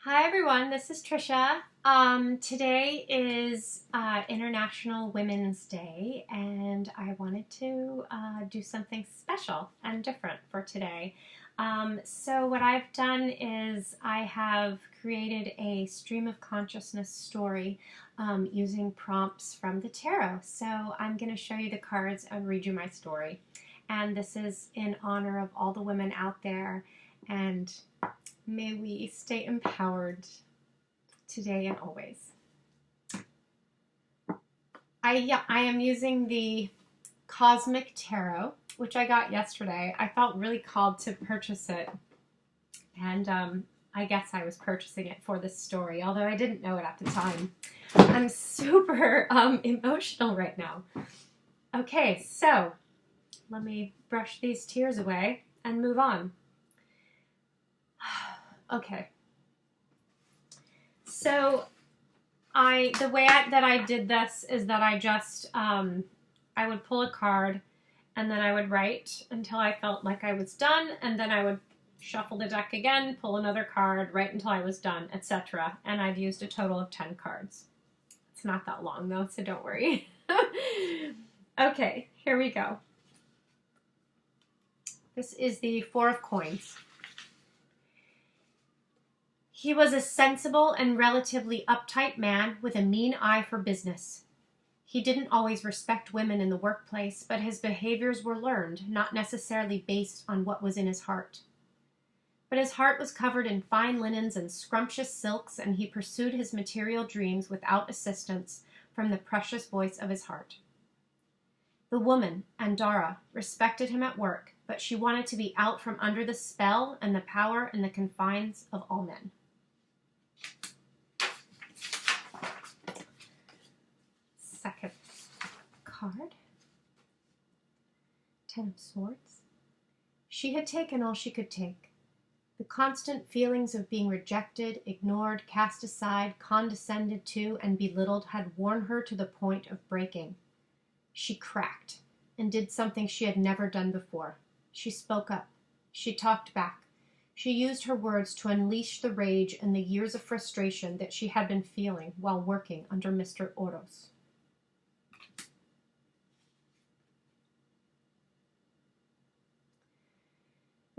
Hi everyone, this is Tricia. Today is International Women's Day, and I wanted to do something special and different for today. So what I've done is I have created a stream of consciousness story using prompts from the tarot. So I'm going to show you the cards and read you my story. And this is in honor of all the women out there, and may we stay empowered today and always. I am using the Cosmic Tarot, which I got yesterday. I felt really called to purchase it, and I guess I was purchasing it for this story, although I didn't know it at the time. I'm super emotional right now. Okay, so let me brush these tears away and move on. Okay. So the way that I did this is that I just, I would pull a card and then I would write until I felt like I was done, and then I would shuffle the deck again, pull another card, write until I was done, etc. And I've used a total of 10 cards. It's not that long though, so don't worry. Okay, here we go. This is the Four of Coins. He was a sensible and relatively uptight man with a mean eye for business. He didn't always respect women in the workplace, but his behaviors were learned, not necessarily based on what was in his heart. But his heart was covered in fine linens and scrumptious silks, and he pursued his material dreams without assistance from the precious voice of his heart. The woman, Andara, respected him at work, but she wanted to be out from under the spell and the power and the confines of all men. Second card, Ten of Swords. She had taken all she could take. The constant feelings of being rejected, ignored, cast aside, condescended to, and belittled had worn her to the point of breaking. She cracked and did something she had never done before. She spoke up. She talked back. She used her words to unleash the rage and the years of frustration that she had been feeling while working under Mr. Oros.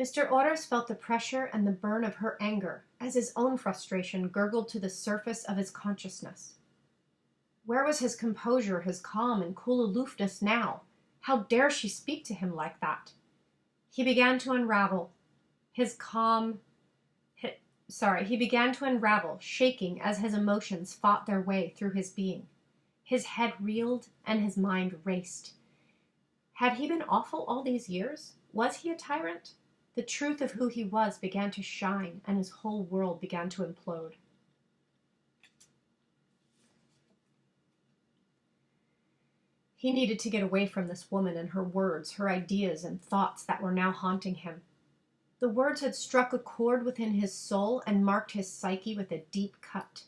Mr. Oros felt the pressure and the burn of her anger as his own frustration gurgled to the surface of his consciousness. Where was his composure, his calm and cool aloofness now? How dare she speak to him like that? He began to unravel, shaking as his emotions fought their way through his being. His head reeled and his mind raced. Had he been awful all these years? Was he a tyrant? The truth of who he was began to shine, and his whole world began to implode. He needed to get away from this woman and her words, her ideas and thoughts that were now haunting him. The words had struck a chord within his soul and marked his psyche with a deep cut.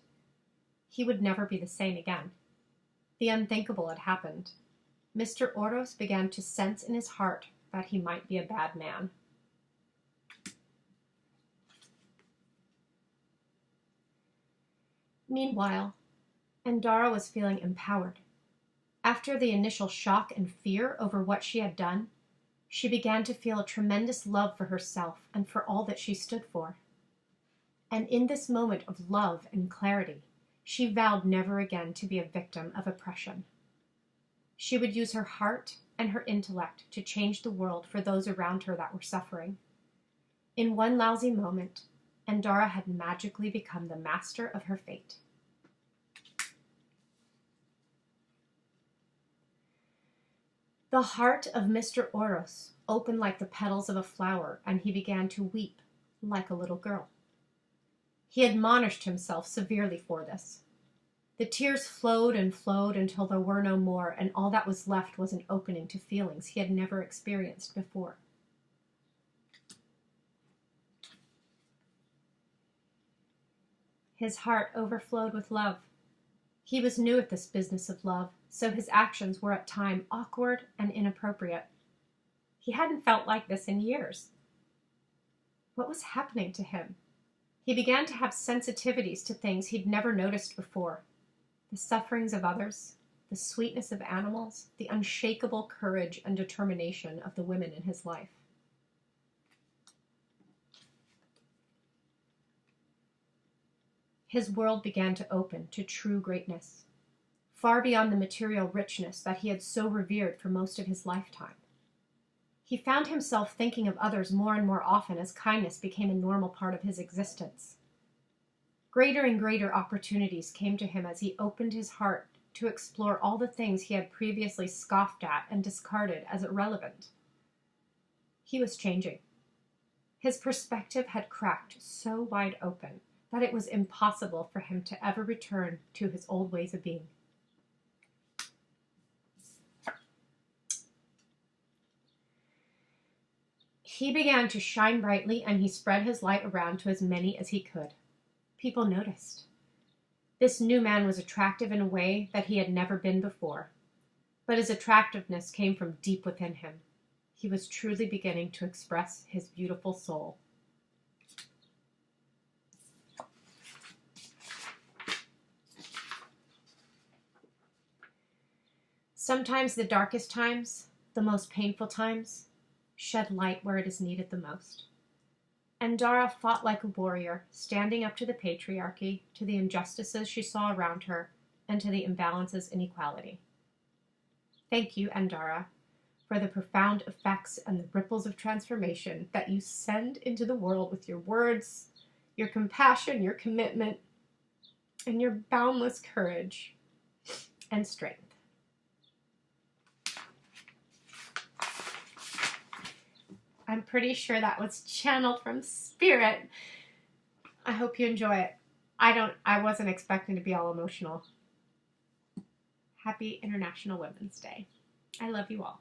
He would never be the same again. The unthinkable had happened. Mr. Oros began to sense in his heart that he might be a bad man. Meanwhile, Andara was feeling empowered. After the initial shock and fear over what she had done, she began to feel a tremendous love for herself and for all that she stood for. And in this moment of love and clarity, she vowed never again to be a victim of oppression. She would use her heart and her intellect to change the world for those around her that were suffering. In one lousy moment, Andara had magically become the master of her fate. The heart of Mr. Oros opened like the petals of a flower, and he began to weep like a little girl. He admonished himself severely for this. The tears flowed and flowed until there were no more, and all that was left was an opening to feelings he had never experienced before. His heart overflowed with love. He was new at this business of love, so his actions were at times awkward and inappropriate. He hadn't felt like this in years. What was happening to him? He began to have sensitivities to things he'd never noticed before: the sufferings of others, the sweetness of animals, the unshakable courage and determination of the women in his life. His world began to open to true greatness, far beyond the material richness that he had so revered for most of his lifetime. He found himself thinking of others more and more often as kindness became a normal part of his existence. Greater and greater opportunities came to him as he opened his heart to explore all the things he had previously scoffed at and discarded as irrelevant. He was changing. His perspective had cracked so wide open that it was impossible for him to ever return to his old ways of being. He began to shine brightly, and he spread his light around to as many as he could. People noticed. This new man was attractive in a way that he had never been before, but his attractiveness came from deep within him. He was truly beginning to express his beautiful soul. Sometimes the darkest times, the most painful times, shed light where it is needed the most. And Dara fought like a warrior, standing up to the patriarchy, to the injustices she saw around her, and to the imbalances in equality. Thank you, Andara, for the profound effects and the ripples of transformation that you send into the world with your words, your compassion, your commitment, and your boundless courage and strength. I'm pretty sure that was channeled from spirit. I hope you enjoy it. I wasn't expecting to be all emotional. Happy International Women's Day. I love you all.